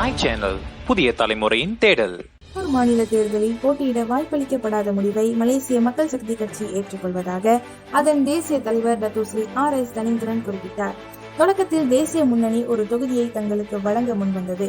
iChannel புதிய தலைமுறையின் தேடல். மாநில தேர்தலில் போட்டியிட வாய்ப்பளிக்கப்படாத முடிவை மலேசிய மக்கள் சக்தி கட்சி ஏற்றுக்கொள்வதாக அதன் தேசிய தலைவர் டத்தோஸ்ரீ R.S. தனேந்திரன் குறிப்பிட்டார். தொடக்கத்தில் தேசிய முன்னணி ஒரு தொகுதியை தங்களுக்கு வழங்க முன்வந்தது.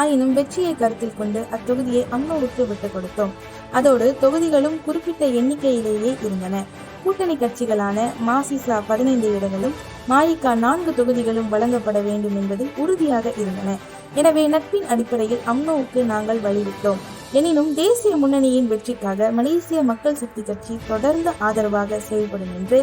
ஆயினும் வெற்றியை கருத்தில் கொண்டு அத்தொகுதியை அம்னோவுக்கு விட்டுக் கொடுத்தோம். அதோடு தொகுதிகளும் குறிப்பிட்ட எண்ணிக்கையிலேயே இருந்தன. கூட்டணி கட்சிகளான மாசிசா 15 இடங்களும் மாயிகா 4 தொகுதிகளும் வழங்கப்பட வேண்டும் என்பதில் உறுதியாக இருந்தன. எனவே நட்பின் அடிப்படையில் அம்னோவுக்கு நாங்கள் வழிவிட்டோம். எனினும் தேசிய முன்னணியின் வெற்றிக்காக மலேசிய மக்கள் சக்தி கட்சி தொடர்ந்து ஆதரவாக செயல்படும் என்று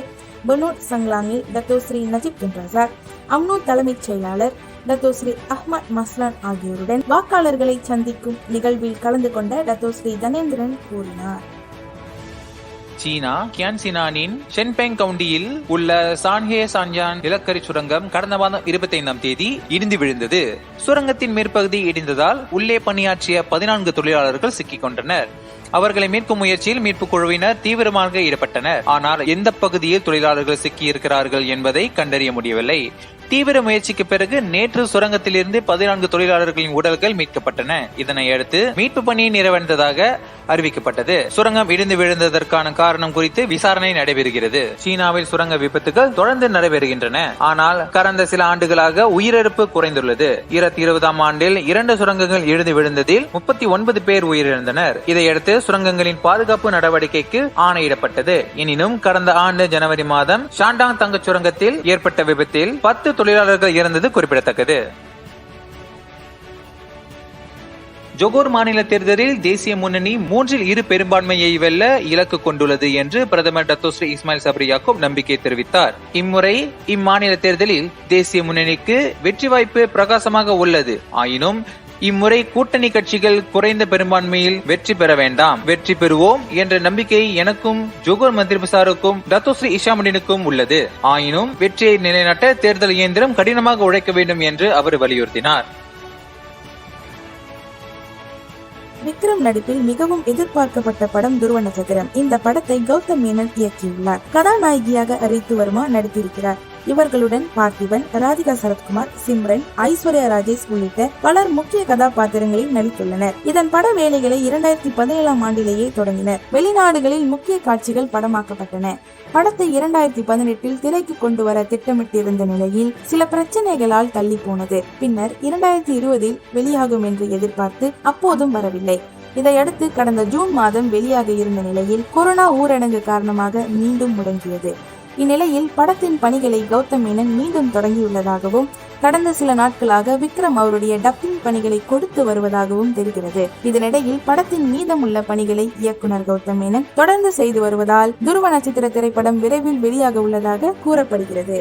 பனோட் சங்லாங்கில் டத்தோஸ்ரீ நஜீப் பின் ரசாக், அம்னோ தலைமைச் செயலாளர் டத்தோஸ்ரீ அஹ்மத் மஸ்லான் ஆகியோருடன் வாக்காளர்களை சந்திக்கும் நிகழ்வில் கலந்து கொண்ட டத்தோஸ்ரீ தனேந்திரன் கூறினார். சீனா கியான்சினானின் ஷென்பெங் கவுண்டியில் உள்ள சான்ஹே சான்யான் நிலக்கரி சுரங்கம் கடந்த மாதம் 25ஆம் தேதி இடிந்து விழுந்தது. சுரங்கத்தின் மேற்பகுதி இடிந்ததால் உள்ளே பணியாற்றிய 14 தொழிலாளர்கள் சிக்கிக் கொண்டனர். அவர்களை மீட்கும் முயற்சியில் மீட்பு குழுவினர் தீவிரமாக ஈடுபட்டனர். ஆனால் எந்த பகுதியில் தொழிலாளர்கள் சிக்கியிருக்கிறார்கள் என்பதை கண்டறிய முடியவில்லை. தீவிர முயற்சிக்கு பிறகு நேற்று சுரங்கத்திலிருந்து 14 தொழிலாளர்களின் உடல்கள் மீட்கப்பட்டன. இதனை அடுத்து மீட்பு பணி நிறைவடைந்ததாக அறிவிக்கப்பட்டது. சுரங்கம் இடிந்து விழுந்ததற்கான காரணம் குறித்து விசாரணை நடைபெறுகிறது. சீனாவில் சுரங்க விபத்துகள் தொடர்ந்து நடைபெறுகின்றன. ஆனால் கடந்த சில ஆண்டுகளாக உயிரிழப்பு குறைந்துள்ளது. 2020ஆம் ஆண்டில் 2 சுரங்கங்கள் இடிந்து விழுந்ததில் 39 பேர் உயிரிழந்தனர். இதையடுத்து சுரங்கங்களின் பாதுகாப்பு நடவடிக்கைக்கு ஆணையிடப்பட்டது. எனினும் கடந்த ஆண்டு ஜனவரி மாதம் ஷாண்டாங் தங்க சுரங்கத்தில் ஏற்பட்ட விபத்தில் 10 தொழிலாளர்கள் இறந்தது குறிப்பிடத்தக்கது. ஜொகூர் மாநில தேர்தலில் தேசிய முன்னணி 3 பெரும்பான்மையை வெல்ல இலக்கு கொண்டுள்ளது என்று பிரதமர் டத்தோஸ்ரீ இஸ்மாயில் சப்ரி யாக்கூப் நம்பிக்கை தெரிவித்தார். இம்முறை இம்மாநில தேர்தலில் தேசிய முன்னணிக்கு வெற்றி வாய்ப்பு பிரகாசமாக உள்ளது. ஆயினும் இம்முறை கூட்டணி கட்சிகள் குறைந்த பெரும்பான்மையில் வெற்றி பெற வேண்டாம், வெற்றி பெறுவோம் என்ற நம்பிக்கை எனக்கும் ஜொகூர் மந்திரிபசாருக்கும் டத்தோஸ்ரீ இஷாமுடினுக்கும் உள்ளது. ஆயினும் வெற்றியை நிலைநாட்ட தேர்தல் இயந்திரம் கடினமாக உழைக்க வேண்டும் என்று அவர் வலியுறுத்தினார். விக்ரம் நடிப்பில் மிகவும் எதிர்பார்க்கப்பட்ட படம் துருவ நட்சத்திரம். இந்த படத்தை கௌதம் மேனன் இயக்கியுள்ளார். கதாநாயகியாக ரித்து வர்மா நடித்திருக்கிறார். இவர்களுடன் பார்த்திபன், ராதிகா சரத்குமார், சிம்ரன், ஐஸ்வர்யா ராஜேஷ் உள்ளிட்ட பலர் முக்கிய கதாபாத்திரங்களில் நடித்துள்ளனர். இதன் பட வேலைகளை 2017ஆம் ஆண்டிலேயே தொடங்கினர். வெளிநாடுகளில் முக்கிய காட்சிகள் படமாக்கப்பட்டன. படத்தை 2018இல் திரைக்கு கொண்டு வர திட்டமிட்டிருந்த நிலையில் சில பிரச்சனைகளால் தள்ளி போனது. பின்னர் 2020இல் வெளியாகும் என்று எதிர்பார்த்து அப்போதும் வரவில்லை. இதையடுத்து கடந்த ஜூன் மாதம் வெளியாக இருந்த நிலையில் கொரோனா ஊரடங்கு காரணமாக மீண்டும் முடங்கியது. இந்நிலையில் படத்தின் பணிகளை கௌதம் மேனன் மீண்டும் தொடங்கியுள்ளதாகவும் கடந்த சில நாட்களாக விக்ரம் அவருடைய டப்பிங் பணிகளை கொடுத்து வருவதாகவும் தெரிகிறது. இதனிடையில் படத்தின் மீதமுள்ள பணிகளை இயக்குனர் கௌதம் மேனன் தொடர்ந்து செய்து வருவதால் துருவ நட்சத்திர திரைப்படம் விரைவில் வெளியாக உள்ளதாக கூறப்படுகிறது.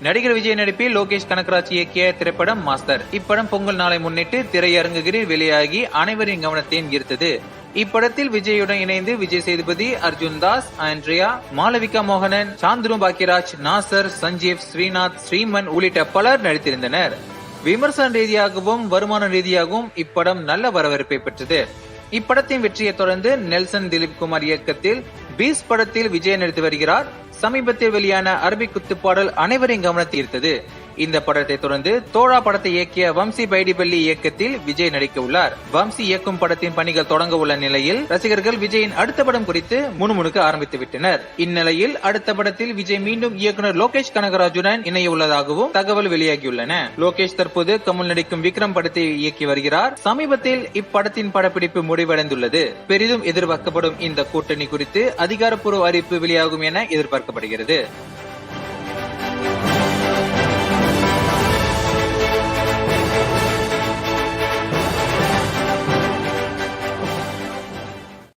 நடிகர் விஜய் நடிப்பில் லோகேஷ் கனகராஜ் இயக்கிய திரைப்படம் மாஸ்டர். இப்படம் பொங்கல் நாளை முன்னிட்டு திரையரங்குகளில் வெளியாகி அனைவரின் கவனத்தையும் ஈர்த்தது. இப்படத்தில் விஜயுடன் இணைந்து விஜய் சேதுபதி, அர்ஜுன் தாஸ், ஆண்ட்ரியா, மாளவிகா மோகனன், சாந்துரு பாக்கியராஜ், நாசர், சஞ்சீவ், ஸ்ரீநாத், ஸ்ரீமன் உள்ளிட்ட பலர் நடித்திருந்தனர். விமர்சன ரீதியாகவும் வருமான ரீதியாகவும் இப்படம் நல்ல வரவேற்பை பெற்றது. இப்படத்தின் வெற்றியை தொடர்ந்து நெல்சன் திலீப் குமார் இயக்கத்தில் பீஸ் படத்தில் விஜய் நடித்து வருகிறார். சமீபத்தில் வெளியான அரபிக் குத்துப்பாடல் அனைவரின் கவனத்தை ஈர்த்தது. இந்த படத்தை தொடர்ந்து தோழா படத்தை இயக்கிய வம்சி பைடிபள்ளி இயக்கத்தில் விஜய் நடிக்க உள்ளார். வம்சி இயக்கும் படத்தின் பணிகள் தொடங்க உள்ள நிலையில் ரசிகர்கள் விஜயின் அடுத்த படம் குறித்து முணுமுணுக்க ஆரம்பித்து விட்டனர். இந்நிலையில் அடுத்த படத்தில் விஜய் மீண்டும் இயக்குனர் லோகேஷ் கனகராஜுடன் இணைய உள்ளதாகவும் தகவல் வெளியாகியுள்ளன. லோகேஷ் தற்போது கமல் நடிக்கும் விக்ரம் படத்தை இயக்கி வருகிறார். சமீபத்தில் இப்படத்தின் படப்பிடிப்பு முடிவடைந்துள்ளது. பெரிதும் எதிர்பார்க்கப்படும் இந்த கூட்டணி குறித்து அதிகாரப்பூர்வ அறிவிப்பு வெளியாகும் என எதிர்பார்க்கப்படுகிறது.